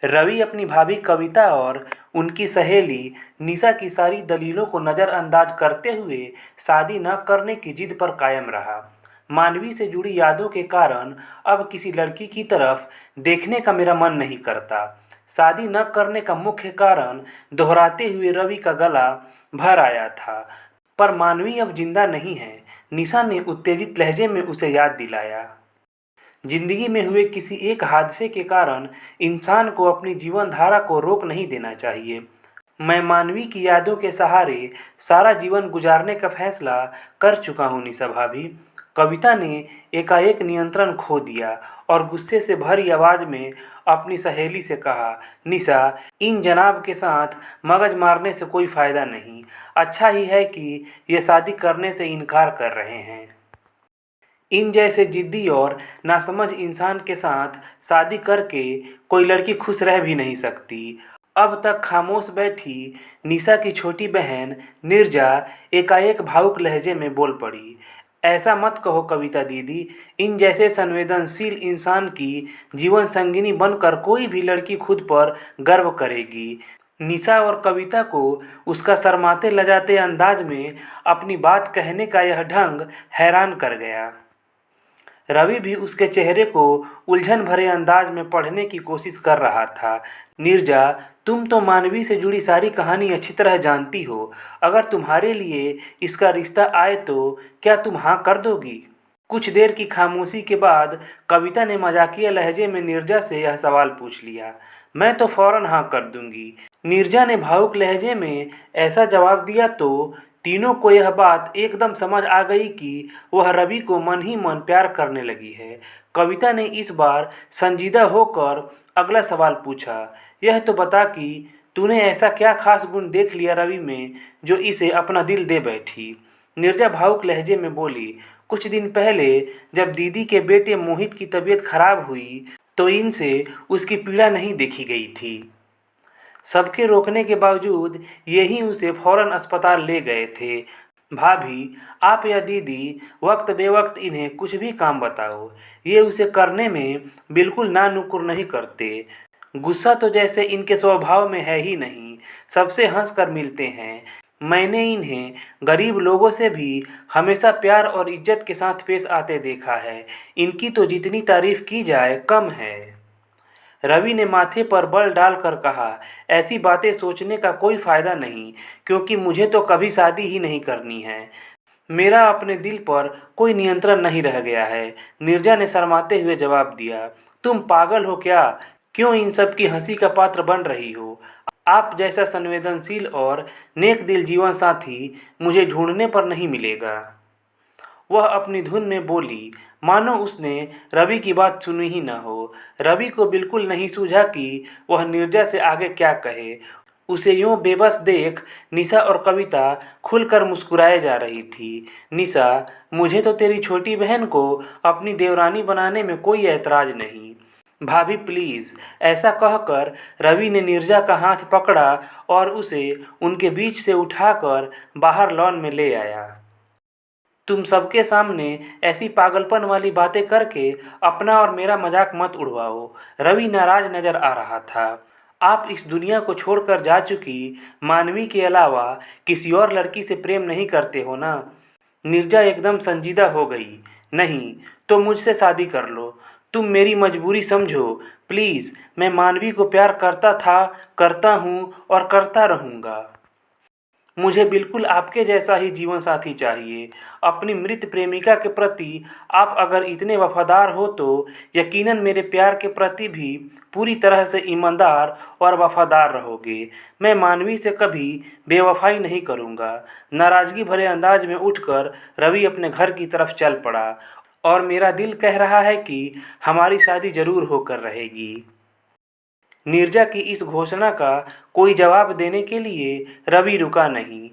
रवि अपनी भाभी कविता और उनकी सहेली निशा की सारी दलीलों को नज़रअंदाज करते हुए शादी न करने की जिद पर कायम रहा। मानवी से जुड़ी यादों के कारण अब किसी लड़की की तरफ देखने का मेरा मन नहीं करता। शादी न करने का मुख्य कारण दोहराते हुए रवि का गला भर आया था। पर मानवी अब जिंदा नहीं है, निशा ने उत्तेजित लहजे में उसे याद दिलाया। जिंदगी में हुए किसी एक हादसे के कारण इंसान को अपनी जीवन धारा को रोक नहीं देना चाहिए। मैं मानवी की यादों के सहारे सारा जीवन गुजारने का फैसला कर चुका हूँ निशा भाभी। कविता ने एकाएक नियंत्रण खो दिया और गुस्से से भरी आवाज़ में अपनी सहेली से कहा, निशा, इन जनाब के साथ मगज मारने से कोई फ़ायदा नहीं। अच्छा ही है कि ये शादी करने से इनकार कर रहे हैं। इन जैसे जिद्दी और नासमझ इंसान के साथ शादी करके कोई लड़की खुश रह भी नहीं सकती। अब तक खामोश बैठी निशा की छोटी बहन नीरजा एकाएक भावुक लहजे में बोल पड़ी, ऐसा मत कहो कविता दीदी। इन जैसे संवेदनशील इंसान की जीवन संगिनी बनकर कोई भी लड़की खुद पर गर्व करेगी। निशा और कविता को उसका शर्माते लजाते अंदाज में अपनी बात कहने का यह ढंग हैरान कर गया। रवि भी उसके चेहरे को उलझन भरे अंदाज में पढ़ने की कोशिश कर रहा था। नीरजा, तुम तो मानवी से जुड़ी सारी कहानी अच्छी तरह जानती हो। अगर तुम्हारे लिए इसका रिश्ता आए तो क्या तुम हाँ कर दोगी? कुछ देर की खामोशी के बाद कविता ने मजाकिया लहजे में नीरजा से यह सवाल पूछ लिया। मैं तो फौरन हाँ कर दूंगी। नीरजा ने भावुक लहजे में ऐसा जवाब दिया तो तीनों को यह बात एकदम समझ आ गई कि वह रवि को मन ही मन प्यार करने लगी है। कविता ने इस बार संजीदा होकर अगला सवाल पूछा, यह तो बता कि तूने ऐसा क्या खास गुण देख लिया रवि में जो इसे अपना दिल दे बैठी। नीरजा भावुक लहजे में बोली, कुछ दिन पहले जब दीदी के बेटे मोहित की तबीयत खराब हुई तो इनसे उसकी पीड़ा नहीं देखी गई थी। सबके रोकने के बावजूद यही उसे फौरन अस्पताल ले गए थे। भाभी, आप या दीदी वक्त बेवक्त इन्हें कुछ भी काम बताओ, ये उसे करने में बिल्कुल ना नुकुर नहीं करते। गुस्सा तो जैसे इनके स्वभाव में है ही नहीं, सबसे हंस कर मिलते हैं। मैंने इन्हें गरीब लोगों से भी हमेशा प्यार और इज्जत के साथ पेश आते देखा है। इनकी तो जितनी तारीफ की जाए कम है। रवि ने माथे पर बल डालकर कहा, ऐसी बातें सोचने का कोई फ़ायदा नहीं, क्योंकि मुझे तो कभी शादी ही नहीं करनी है। मेरा अपने दिल पर कोई नियंत्रण नहीं रह गया है। नीरजा ने शर्माते हुए जवाब दिया, तुम पागल हो क्या? क्यों इन सब की हंसी का पात्र बन रही हो? आप जैसा संवेदनशील और नेक दिल जीवन साथी मुझे ढूंढने पर नहीं मिलेगा। वह अपनी धुन में बोली, मानो उसने रवि की बात सुनी ही न हो। रवि को बिल्कुल नहीं सूझा कि वह नीरजा से आगे क्या कहे। उसे यूं बेबस देख निशा और कविता खुलकर मुस्कुराए जा रही थी। निशा, मुझे तो तेरी छोटी बहन को अपनी देवरानी बनाने में कोई ऐतराज़ नहीं। भाभी प्लीज़, ऐसा कहकर रवि ने नीरजा का हाथ पकड़ा और उसे उनके बीच से उठाकर बाहर लॉन में ले आया। तुम सबके सामने ऐसी पागलपन वाली बातें करके अपना और मेरा मजाक मत उड़वाओ। रवि नाराज नजर आ रहा था। आप इस दुनिया को छोड़कर जा चुकी मानवी के अलावा किसी और लड़की से प्रेम नहीं करते हो ना? नीरजा एकदम संजीदा हो गई। नहीं तो मुझसे शादी कर लो। तुम मेरी मजबूरी समझो प्लीज़। मैं मानवी को प्यार करता था, करता हूँ और करता रहूँगा। मुझे बिल्कुल आपके जैसा ही जीवन साथी चाहिए। अपनी मृत प्रेमिका के प्रति आप अगर इतने वफादार हो तो यकीनन मेरे प्यार के प्रति भी पूरी तरह से ईमानदार और वफादार रहोगे। मैं मानवी से कभी बेवफाई नहीं करूँगा। नाराज़गी भरे अंदाज में उठकर रवि अपने घर की तरफ चल पड़ा और मेरा दिल कह रहा है कि हमारी शादी जरूर होकर रहेगी। नीरजा की इस घोषणा का कोई जवाब देने के लिए रवि रुका नहीं।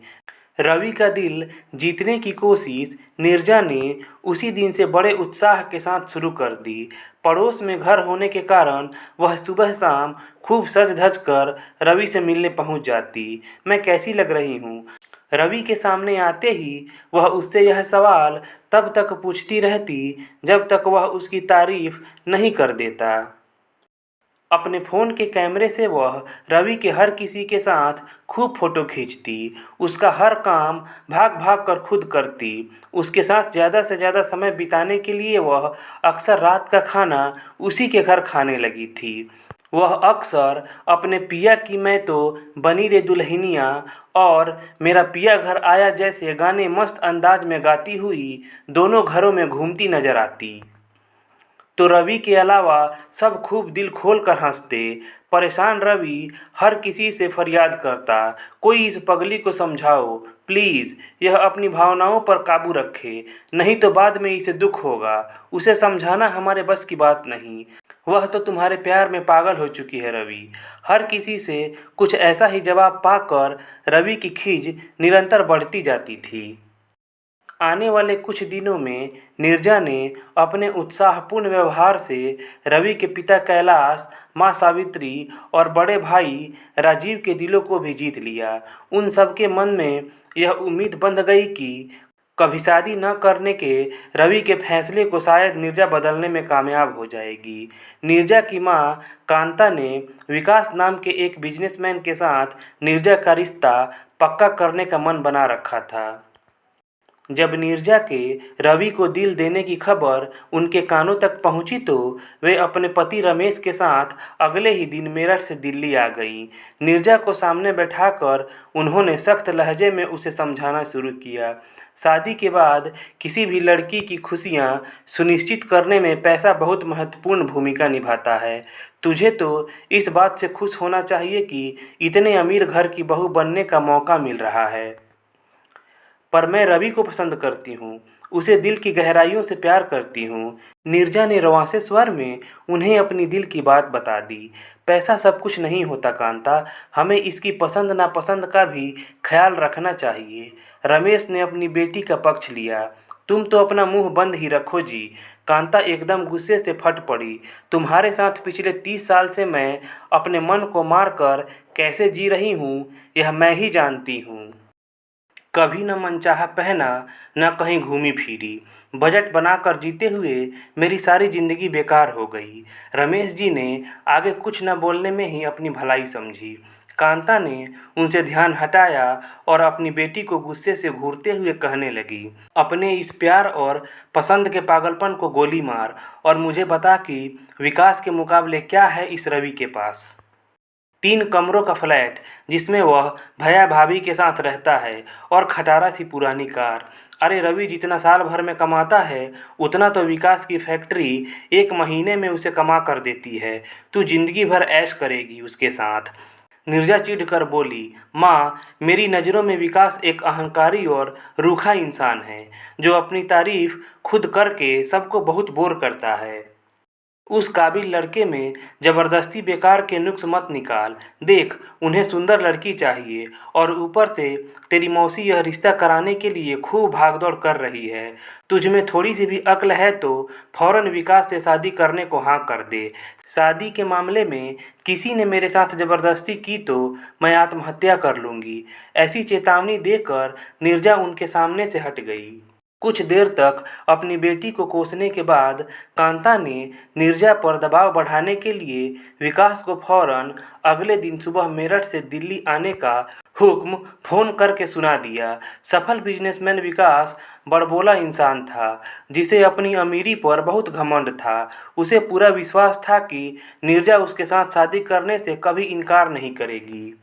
रवि का दिल जीतने की कोशिश नीरजा ने उसी दिन से बड़े उत्साह के साथ शुरू कर दी। पड़ोस में घर होने के कारण वह सुबह शाम खूब सज धज कर रवि से मिलने पहुंच जाती। मैं कैसी लग रही हूँ? रवि के सामने आते ही वह उससे यह सवाल तब तक पूछती रहती जब तक वह उसकी तारीफ नहीं कर देता। अपने फ़ोन के कैमरे से वह रवि के हर किसी के साथ खूब फ़ोटो खींचती, उसका हर काम भाग भाग कर खुद करती। उसके साथ ज़्यादा से ज़्यादा समय बिताने के लिए वह अक्सर रात का खाना उसी के घर खाने लगी थी। वह अक्सर अपने पिया की मैं तो बनी रे दुल्हनिया और मेरा पिया घर आया जैसे गाने मस्त अंदाज में गाती हुई दोनों घरों में घूमती नजर आती। तो रवि के अलावा सब खूब दिल खोल कर हंसते। परेशान रवि हर किसी से फरियाद करता, कोई इस पगली को समझाओ प्लीज़, यह अपनी भावनाओं पर काबू रखे, नहीं तो बाद में इसे दुख होगा। उसे समझाना हमारे बस की बात नहीं, वह तो तुम्हारे प्यार में पागल हो चुकी है रवि। हर किसी से कुछ ऐसा ही जवाब पाकर रवि की खीज निरंतर बढ़ती जाती थी। आने वाले कुछ दिनों में नीरजा ने अपने उत्साहपूर्ण व्यवहार से रवि के पिता कैलाश, माँ सावित्री और बड़े भाई राजीव के दिलों को भी जीत लिया। उन सबके मन में यह उम्मीद बंध गई कि कभी शादी न करने के रवि के फैसले को शायद नीरजा बदलने में कामयाब हो जाएगी। नीरजा की माँ कांता ने विकास नाम के एक बिजनेसमैन के साथ नीरजा का रिश्ता पक्का करने का मन बना रखा था। जब नीरजा के रवि को दिल देने की खबर उनके कानों तक पहुंची तो वे अपने पति रमेश के साथ अगले ही दिन मेरठ से दिल्ली आ गईं। नीरजा को सामने बैठाकर उन्होंने सख्त लहजे में उसे समझाना शुरू किया। शादी के बाद किसी भी लड़की की खुशियां सुनिश्चित करने में पैसा बहुत महत्वपूर्ण भूमिका निभाता है। तुझे तो इस बात से खुश होना चाहिए कि इतने अमीर घर की बहू बनने का मौका मिल रहा है। पर मैं रवि को पसंद करती हूँ, उसे दिल की गहराइयों से प्यार करती हूँ। नीरजा ने रवासे स्वर में उन्हें अपनी दिल की बात बता दी। पैसा सब कुछ नहीं होता कांता, हमें इसकी पसंद नापसंद का भी ख्याल रखना चाहिए। रमेश ने अपनी बेटी का पक्ष लिया। तुम तो अपना मुंह बंद ही रखो जी। कांता एकदम गुस्से से फट पड़ी। तुम्हारे साथ पिछले 30 साल से मैं अपने मन को मार कर कैसे जी रही हूँ यह मैं ही जानती हूँ। कभी न मनचाहा पहना, न कहीं घूमी फिरी, बजट बनाकर जीते हुए मेरी सारी जिंदगी बेकार हो गई। रमेश जी ने आगे कुछ न बोलने में ही अपनी भलाई समझी। कांता ने उनसे ध्यान हटाया और अपनी बेटी को गुस्से से घूरते हुए कहने लगी, अपने इस प्यार और पसंद के पागलपन को गोली मार और मुझे बता कि विकास के मुकाबले क्या है इस रवि के पास। 3 कमरों का फ्लैट जिसमें वह भैया भाभी के साथ रहता है और खटारा सी पुरानी कार। अरे रवि जितना साल भर में कमाता है उतना तो विकास की फैक्ट्री एक महीने में उसे कमा कर देती है। तू जिंदगी भर ऐश करेगी उसके साथ। नीरजा चिढ़ कर बोली, माँ मेरी नज़रों में विकास एक अहंकारी और रूखा इंसान है जो अपनी तारीफ खुद करके सबको बहुत बोर करता है। उस काबिल लड़के में जबरदस्ती बेकार के नुक्स मत निकाल। देख उन्हें सुंदर लड़की चाहिए और ऊपर से तेरी मौसी यह रिश्ता कराने के लिए खूब भागदौड़ कर रही है। तुझ में थोड़ी सी भी अक्ल है तो फौरन विकास से शादी करने को हाँ कर दे। शादी के मामले में किसी ने मेरे साथ जबरदस्ती की तो मैं आत्महत्या कर लूँगी। ऐसी चेतावनी देकर नीरजा उनके सामने से हट गई। कुछ देर तक अपनी बेटी को कोसने के बाद कांता ने नीरजा पर दबाव बढ़ाने के लिए विकास को फौरन अगले दिन सुबह मेरठ से दिल्ली आने का हुक्म फ़ोन करके सुना दिया। सफल बिजनेसमैन विकास बड़बोला इंसान था जिसे अपनी अमीरी पर बहुत घमंड था। उसे पूरा विश्वास था कि नीरजा उसके साथ शादी करने से कभी इनकार नहीं करेगी।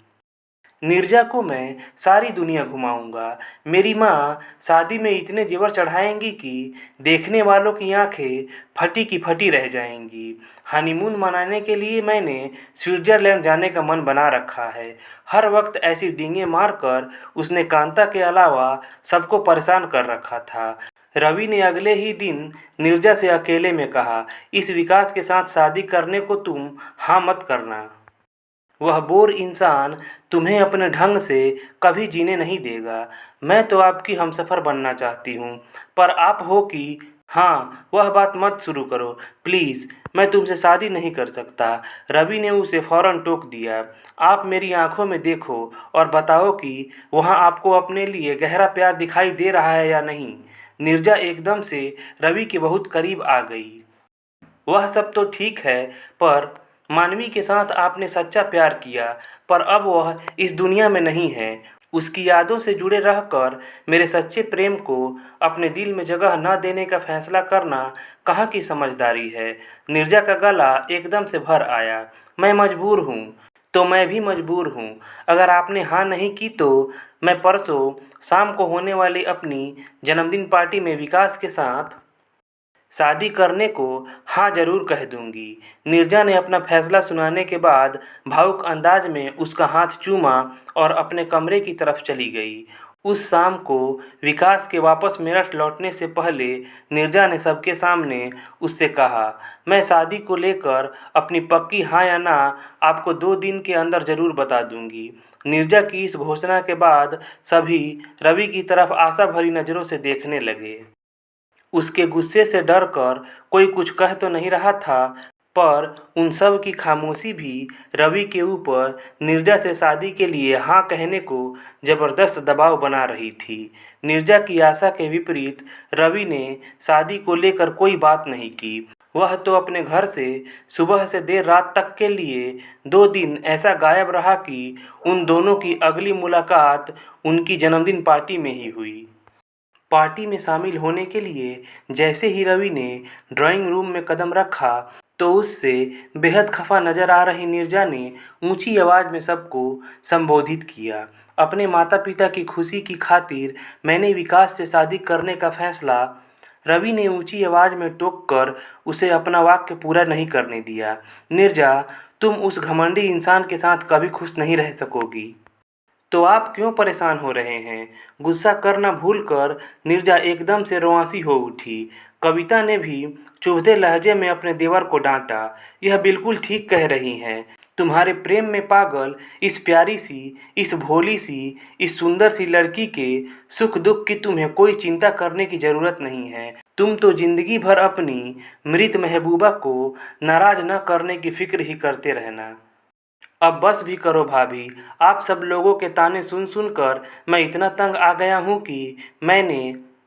नीरजा को मैं सारी दुनिया घुमाऊंगा। मेरी माँ शादी में इतने जेवर चढ़ाएंगी कि देखने वालों की आंखें फटी की फटी रह जाएंगी। हनीमून मनाने के लिए मैंने स्विट्ज़रलैंड जाने का मन बना रखा है। हर वक्त ऐसी डींगे मारकर उसने कांता के अलावा सबको परेशान कर रखा था। रवि ने अगले ही दिन नीरजा से अकेले में कहा, इस विकास के साथ शादी करने को तुम हाँ मत करना। वह बोर इंसान तुम्हें अपने ढंग से कभी जीने नहीं देगा। मैं तो आपकी हमसफ़र बनना चाहती हूँ, पर आप हो कि हाँ, वह बात मत शुरू करो प्लीज़, मैं तुमसे शादी नहीं कर सकता। रवि ने उसे फ़ौरन टोक दिया। आप मेरी आंखों में देखो और बताओ कि वहाँ आपको अपने लिए गहरा प्यार दिखाई दे रहा है या नहीं। नीरजा एकदम से रवि के बहुत करीब आ गई। वह सब तो ठीक है, पर मानवी के साथ आपने सच्चा प्यार किया, पर अब वह इस दुनिया में नहीं है। उसकी यादों से जुड़े रहकर मेरे सच्चे प्रेम को अपने दिल में जगह न देने का फैसला करना कहाँ की समझदारी है। नीरजा का गला एकदम से भर आया। मैं मजबूर हूँ, तो मैं भी मजबूर हूँ। अगर आपने हाँ नहीं की तो मैं परसों शाम को होने वाली अपनी जन्मदिन पार्टी में विकास के साथ शादी करने को हाँ ज़रूर कह दूंगी। नीरजा ने अपना फैसला सुनाने के बाद भावुक अंदाज में उसका हाथ चूमा और अपने कमरे की तरफ चली गई। उस शाम को विकास के वापस मेरठ लौटने से पहले नीरजा ने सबके सामने उससे कहा, मैं शादी को लेकर अपनी पक्की हाँ या ना आपको 2 दिन के अंदर ज़रूर बता दूंगी। नीरजा की इस घोषणा के बाद सभी रवि की तरफ आशा भरी नज़रों से देखने लगे। उसके गुस्से से डरकर कोई कुछ कह तो नहीं रहा था, पर उन सब की खामोशी भी रवि के ऊपर नीरजा से शादी के लिए हाँ कहने को ज़बरदस्त दबाव बना रही थी। नीरजा की आशा के विपरीत रवि ने शादी को लेकर कोई बात नहीं की। वह तो अपने घर से सुबह से देर रात तक के लिए 2 दिन ऐसा गायब रहा कि उन दोनों की अगली मुलाकात उनकी जन्मदिन पार्टी में ही हुई। पार्टी में शामिल होने के लिए जैसे ही रवि ने ड्राइंग रूम में कदम रखा तो उससे बेहद खफा नजर आ रही नीरजा ने ऊंची आवाज़ में सबको संबोधित किया। अपने माता पिता की खुशी की खातिर मैंने विकास से शादी करने का फैसला। रवि ने ऊंची आवाज़ में टोक कर उसे अपना वाक्य पूरा नहीं करने दिया। नीरजा, तुम उस घमंडी इंसान के साथ कभी खुश नहीं रह सकोगी। तो आप क्यों परेशान हो रहे हैं? गुस्सा करना भूलकर नीरजा एकदम से रोंआसी हो उठी। कविता ने भी चुभते लहजे में अपने देवर को डांटा, यह बिल्कुल ठीक कह रही हैं। तुम्हारे प्रेम में पागल इस प्यारी सी, इस भोली सी, इस सुंदर सी लड़की के सुख दुख की तुम्हें कोई चिंता करने की ज़रूरत नहीं है। तुम तो जिंदगी भर अपनी मृत महबूबा को नाराज न करने की फिक्र ही करते रहना। अब बस भी करो भाभी, आप सब लोगों के ताने सुन सुन कर मैं इतना तंग आ गया हूँ कि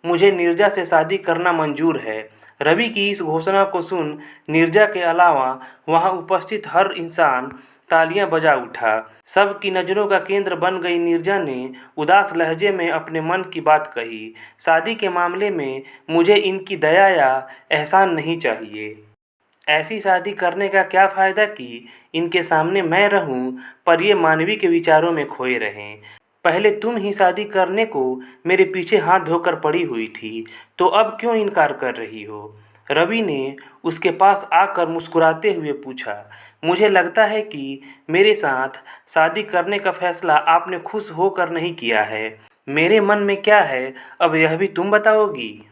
मुझे नीरजा से शादी करना मंजूर है। रवि की इस घोषणा को सुन नीरजा के अलावा वहाँ उपस्थित हर इंसान तालियां बजा उठा। सब की नज़रों का केंद्र बन गई नीरजा ने उदास लहजे में अपने मन की बात कही, शादी के मामले में मुझे इनकी दया या एहसान नहीं चाहिए। ऐसी शादी करने का क्या फ़ायदा कि इनके सामने मैं रहूं पर ये मानवी के विचारों में खोए रहें। पहले तुम ही शादी करने को मेरे पीछे हाथ धोकर पड़ी हुई थी, तो अब क्यों इनकार कर रही हो? रवि ने उसके पास आकर मुस्कुराते हुए पूछा, मुझे लगता है कि मेरे साथ शादी करने का फैसला आपने खुश होकर नहीं किया है। मेरे मन में क्या है अब यह भी तुम बताओगी?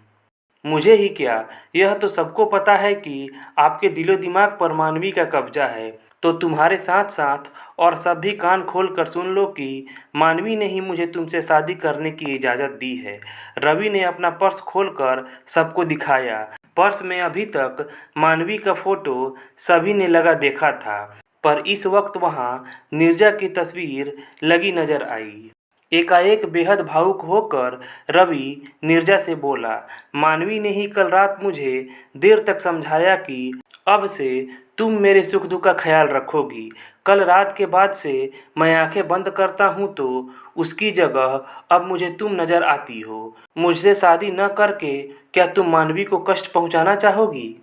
मुझे ही क्या, यह तो सबको पता है कि आपके दिलो दिमाग पर मानवी का कब्जा है। तो तुम्हारे साथ साथ और सब भी कान खोल कर सुन लो कि मानवी ने ही मुझे तुमसे शादी करने की इजाज़त दी है। रवि ने अपना पर्स खोलकर सबको दिखाया। पर्स में अभी तक मानवी का फोटो सभी ने लगा देखा था, पर इस वक्त वहाँ नीरजा की तस्वीर लगी नजर आई। एकाएक बेहद भावुक होकर रवि नीरजा से बोला, मानवी ने ही कल रात मुझे देर तक समझाया कि अब से तुम मेरे सुख दुख का ख्याल रखोगी। कल रात के बाद से मैं आंखें बंद करता हूँ तो उसकी जगह अब मुझे तुम नज़र आती हो। मुझसे शादी न करके क्या तुम मानवी को कष्ट पहुँचाना चाहोगी?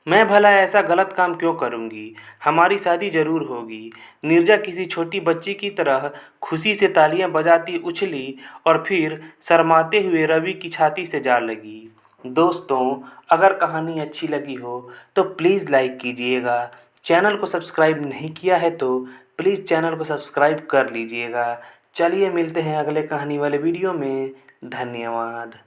मैं भला ऐसा गलत काम क्यों करूंगी? हमारी शादी जरूर होगी। नीरजा किसी छोटी बच्ची की तरह खुशी से तालियां बजाती उछली और फिर शर्माते हुए रवि की छाती से जा लगी। दोस्तों, अगर कहानी अच्छी लगी हो तो प्लीज़ लाइक कीजिएगा। चैनल को सब्सक्राइब नहीं किया है तो प्लीज़ चैनल को सब्सक्राइब कर लीजिएगा। चलिए मिलते हैं अगले कहानी वाले वीडियो में। धन्यवाद।